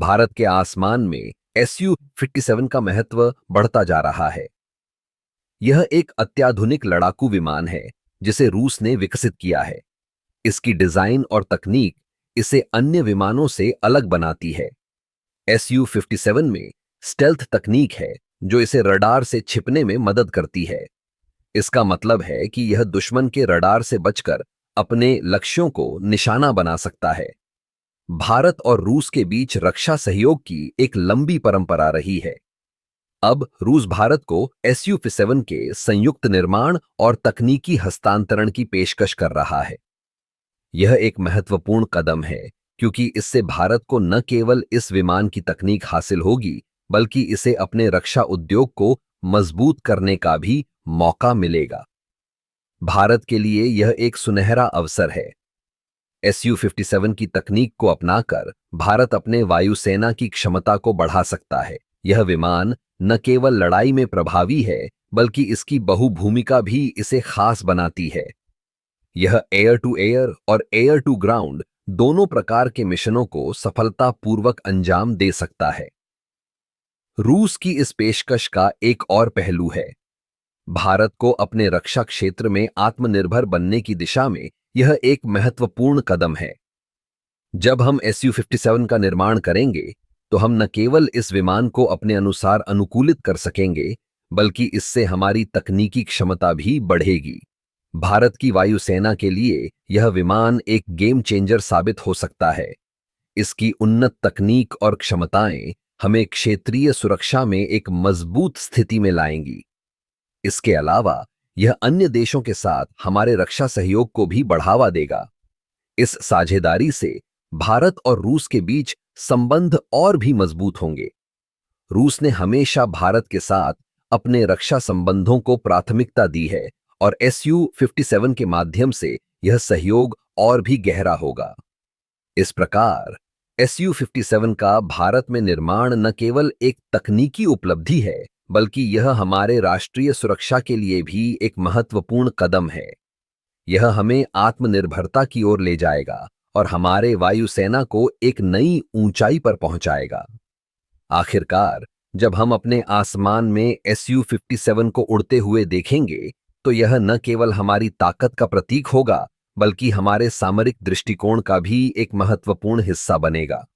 भारत के आसमान में SU-57 का महत्व बढ़ता जा रहा है। यह एक अत्याधुनिक लड़ाकू विमान है जिसे रूस ने विकसित किया है। इसकी डिजाइन और तकनीक इसे अन्य विमानों से अलग बनाती है। SU-57 में स्टेल्थ तकनीक है जो इसे रडार से छिपने में मदद करती है। इसका मतलब है कि यह दुश्मन के रडार से बचकर अपने लक्ष्यों को निशाना बना सकता है। भारत और रूस के बीच रक्षा सहयोग की एक लंबी परंपरा रही है। अब रूस भारत को SU-57 के संयुक्त निर्माण और तकनीकी हस्तांतरण की पेशकश कर रहा है। यह एक महत्वपूर्ण कदम है क्योंकि इससे भारत को न केवल इस विमान की तकनीक हासिल होगी, बल्कि इसे अपने रक्षा उद्योग को मजबूत करने का भी मौका मिलेगा। भारत के लिए यह एक सुनहरा अवसर है। SU-57 की तकनीक को अपनाकर भारत अपने वायुसेना की क्षमता को बढ़ा सकता है। यह विमान न केवल लड़ाई में प्रभावी है, बल्कि इसकी बहुभूमिका भी इसे खास बनाती है। यह एयर टू एयर और एयर टू ग्राउंड दोनों प्रकार के मिशनों को सफलतापूर्वक अंजाम दे सकता है। रूस की इस पेशकश का एक और पहलू है। भारत को अपने रक्षा क्षेत्र में आत्मनिर्भर बनने की दिशा में यह एक महत्वपूर्ण कदम है। जब हम SU-57 का निर्माण करेंगे, तो हम न केवल इस विमान को अपने अनुसार अनुकूलित कर सकेंगे, बल्कि इससे हमारी तकनीकी क्षमता भी बढ़ेगी। भारत की वायुसेना के लिए यह विमान एक गेम चेंजर साबित हो सकता है। इसकी उन्नत तकनीक और क्षमताएं हमें क्षेत्रीय सुरक्षा में एक मजबूत स्थिति में लाएंगी। इसके अलावा यह अन्य देशों के साथ हमारे रक्षा सहयोग को भी बढ़ावा देगा। इस साझेदारी से भारत और रूस के बीच संबंध और भी मजबूत होंगे। रूस ने हमेशा भारत के साथ अपने रक्षा संबंधों को प्राथमिकता दी है और SU-57 के माध्यम से यह सहयोग और भी गहरा होगा। इस प्रकार SU-57 का भारत में निर्माण न केवल एक तकनीकी उपलब्धि है, बल्कि यह हमारे राष्ट्रीय सुरक्षा के लिए भी एक महत्वपूर्ण कदम है। यह हमें आत्मनिर्भरता की ओर ले जाएगा और हमारे वायुसेना को एक नई ऊंचाई पर पहुंचाएगा। आखिरकार, जब हम अपने आसमान में SU-57 को उड़ते हुए देखेंगे, तो यह न केवल हमारी ताकत का प्रतीक होगा, बल्कि हमारे सामरिक दृष्टिकोण का भी एक महत्वपूर्ण हिस्सा बनेगा।